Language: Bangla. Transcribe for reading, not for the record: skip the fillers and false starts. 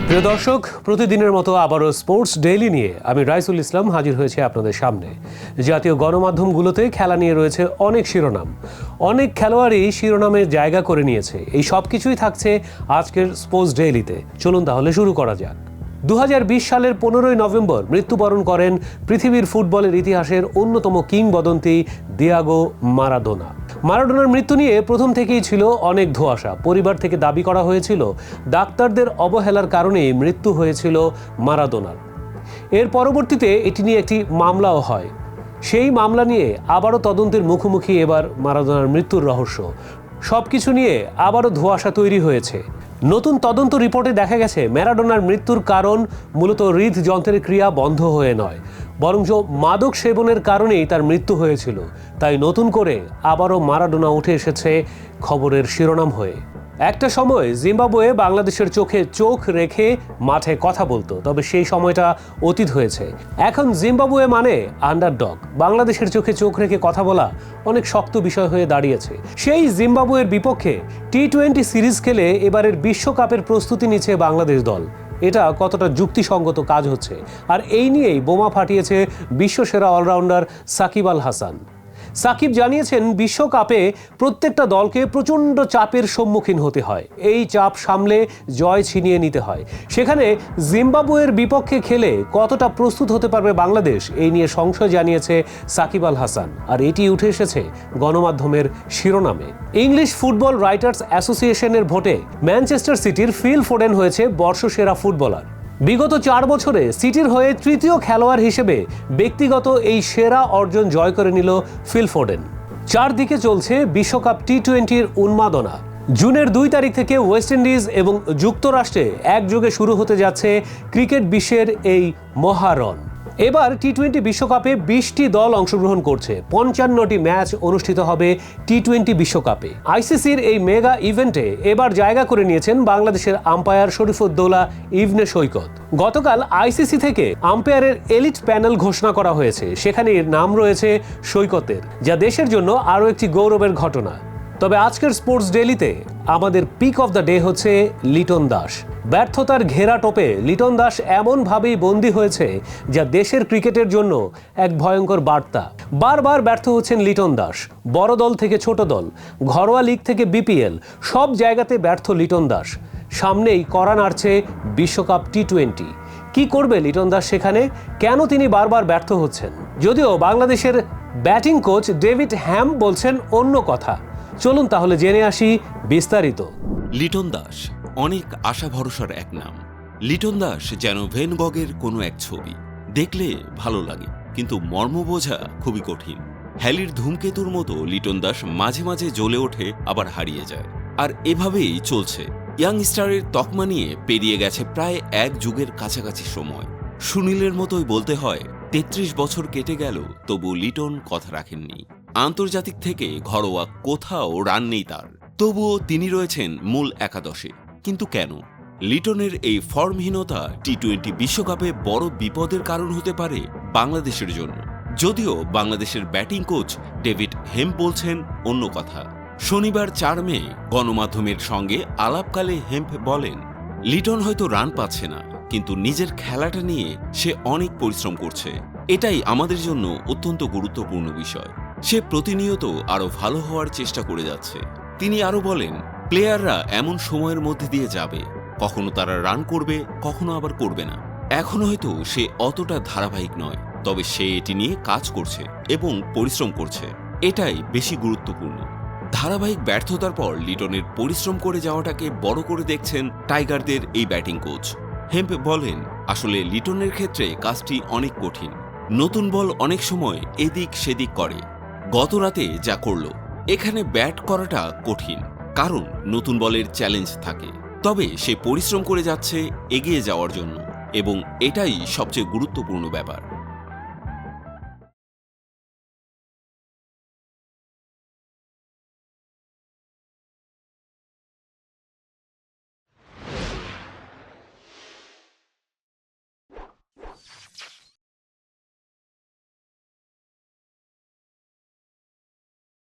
প্রিয় দর্শক, প্রতিদিনের মতো আবারও স্পোর্টস ডেইলি নিয়ে আমি রাইসুল ইসলাম হাজির হয়েছি আপনাদের সামনে। জাতীয় গণমাধ্যমগুলোতে খেলা নিয়ে রয়েছে অনেক শিরোনাম, অনেক খেলোয়াড়ই শিরোনামে জায়গা করে নিয়েছে। এই সব কিছুই থাকছে আজকের স্পোর্টস ডেইলিতে। চলুন তাহলে শুরু করা যাক। 2020 সালের 15ই নভেম্বর মৃত্যুবরণ করেন পৃথিবীর ফুটবলের ইতিহাসের অন্যতম কিংবদন্তি দিয়াগো মারাদোনা। মারাডোনার মৃত্যু নিয়ে প্রথম থেকেই ছিল অনেক ধোঁয়াশা। পরিবার থেকে দাবি করা হয়েছিল ডাক্তারদের অবহেলার কারণেই মৃত্যু হয়েছিল মারাদোনার। এর পরবর্তীতে এটি নিয়ে একটি মামলাও হয়। সেই মামলা নিয়ে আবারও তদন্তের মুখোমুখি এবার মারাদোনার মৃত্যুর রহস্য। সবকিছু নিয়ে আবারও ধোঁয়াশা তৈরি হয়েছে। নতুন তদন্ত রিপোর্টে দেখা গেছে ম্যারাডোনার মৃত্যুর কারণ মূলত হৃদযন্ত্রের ক্রিয়া বন্ধ হয়ে নয়, বরঞ্চ মাদক সেবনের কারণেই তার মৃত্যু হয়েছিল। তাই নতুন করে আবারও মারাডোনা উঠে এসেছে খবরের শিরোনাম হয়ে। একটা সময় জিম্বাবুয়ে বাংলাদেশের চোখে চোখ রেখে মাঠে কথা বলতো, তবে সেই সময়টা অতীত হয়েছে। এখন জিম্বাবুয়ে মানে আন্ডারডগ। বাংলাদেশের চোখে চোখ রেখে কথা বলা অনেক শক্ত বিষয় হয়ে দাঁড়িয়েছে। সেই জিম্বাবুয়ের বিপক্ষে টি-20 সিরিজ খেলে এবারের বিশ্বকাপের প্রস্তুতি নিচ্ছে বাংলাদেশ দল। এটা কতটা যুক্তিসঙ্গত কাজ হচ্ছে, আর এই নিয়েই বোমা ফাটিয়েছে বিশ্বসেরা অলরাউন্ডার সাকিব আল হাসান। সাকিব জানিয়েছেন, বিশ্বকাপে প্রত্যেকটা দলকে প্রচণ্ড চাপের সম্মুখীন হতে হয়। এই চাপ সামলে জয় ছিনিয়ে নিতে হয়। সেখানে জিম্বাবুয়ের বিপক্ষে খেলে কতটা প্রস্তুত হতে পারবে বাংলাদেশ, এই নিয়ে সংশয় জানিয়েছে সাকিব আল হাসান। আর এটি উঠে এসেছে গণমাধ্যমের শিরোনামে। ইংলিশ ফুটবল রাইটার্স অ্যাসোসিয়েশনের ভোটে ম্যানচেস্টার সিটির ফিল ফোডেন হয়েছে বর্ষসেরা ফুটবলার। বিগত 4 বছরে সিটির হয়ে তৃতীয় খেলোয়াড় হিসেবে ব্যক্তিগত এই সেরা অর্জন জয় করে নিল ফিল ফোডেন। চারদিকে চলছে বিশ্বকাপ টি-20-র উন্মাদনা। জুনের 2 তারিখ থেকে ওয়েস্ট ইন্ডিজ এবং যুক্তরাষ্ট্রে একযোগে শুরু হতে যাচ্ছে ক্রিকেট বিশ্বের এই মহারণ। এবার টি-20 বিশ্বকাপে 20টি দল অংশগ্রহণ করছে। 55টি ম্যাচ অনুষ্ঠিত হবে টি-20 বিশ্বকাপে। আইসিসির এই মেগা ইভেন্টে এবার জায়গা করে নিয়েছেন বাংলাদেশের আম্পায়ার শরীফুদ্দৌলা ইবনে সৈকত। গতকাল আইসিসি থেকে আম্পায়ারের এলিট প্যানেল ঘোষণা করা হয়েছে। সেখানে এর নাম রয়েছে সৈকতের, যা দেশের জন্য আরও একটি গৌরবের ঘটনা। তবে আজকের স্পোর্টস ডেইলিতে আমাদের পিক অফ দ্য ডে হচ্ছে লিটন দাস। ব্যর্থতার ঘেরা টোপে লিটন দাস এমনভাবেই বন্দী হয়েছে, যা দেশের ক্রিকেটের জন্য এক ভয়ঙ্কর বার্তা। বারবার ব্যর্থ হচ্ছেন লিটন দাস। বড় দল থেকে ছোট দল, ঘরোয়া লিগ থেকে বিপিএল, সব জায়গাতে ব্যর্থ লিটন দাস। সামনেই কড়া নাড়ছে বিশ্বকাপ টি-20। কি করবে লিটন দাস সেখানে? কেন তিনি বারবার ব্যর্থ হচ্ছেন? যদিও বাংলাদেশের ব্যাটিং কোচ ডেভিড হ্যাম বলছেন অন্য কথা। চলুন তাহলে জেনে আসি বিস্তারিত। লিটন দাস অনেক আশা ভরসার এক নাম। লিটন দাস যেন ভেন গগের কোনো এক ছবি। দেখলে ভালো লাগে, কিন্তু মর্ম বোঝা খুবই কঠিন। হ্যালির ধূমকেতুর মতো লিটন দাস মাঝে মাঝে জ্বলে ওঠে, আবার হারিয়ে যায়। আর এভাবেই চলছে। ইয়াং স্টারের তকমা নিয়ে পেরিয়ে গেছে প্রায় এক যুগের কাছাকাছি সময়। সুনীলের মতোই বলতে হয়, 33 বছর কেটে গেল, তবু লিটন কথা রাখেননি। আন্তর্জাতিক থেকে ঘরোয়া কোথাও রান নেই তার, তবুও তিনি রয়েছেন মূল একাদশে। কিন্তু কেন? লিটনের এই ফর্মহীনতা টি-20 বিশ্বকাপে বড় বিপদের কারণ হতে পারে বাংলাদেশের জন্য। যদিও বাংলাদেশের ব্যাটিং কোচ ডেভিড হেম বলছেন অন্য কথা। শনিবার 4 মে গণমাধ্যমের সঙ্গে আলাপকালে হেম্প বলেন, লিটন হয়তো রান পাচ্ছে না, কিন্তু নিজের খেলাটা নিয়ে সে অনেক পরিশ্রম করছে। এটাই আমাদের জন্য অত্যন্ত গুরুত্বপূর্ণ বিষয়। সে প্রতিনিয়ত আরও ভালো হওয়ার চেষ্টা করে যাচ্ছে। তিনি আরও বলেন, প্লেয়াররা এমন সময়ের মধ্যে দিয়ে যাবে, কখনো তারা রান করবে, কখনো আবার করবে না। এখন হয়তো সে অতটা ধারাবাহিক নয়, তবে সে এটি নিয়ে কাজ করছে এবং পরিশ্রম করছে। এটাই বেশি গুরুত্বপূর্ণ। ধারাবাহিক ব্যর্থতার পর লিটনের পরিশ্রম করে যাওয়াটাকে বড় করে দেখছেন টাইগারদের এই ব্যাটিং কোচ। হেম্প বলেন, আসলে লিটনের ক্ষেত্রে কাজটি অনেক কঠিন। নতুন বল অনেক সময় এদিক সেদিক করে। গত রাতে যা করল, এখানে ব্যাট করাটা কঠিন, কারণ নতুন বলের চ্যালেঞ্জ থাকে। তবে সে পরিশ্রম করে যাচ্ছে এগিয়ে যাওয়ার জন্য, এবং এটাই সবচেয়ে গুরুত্বপূর্ণ ব্যাপার।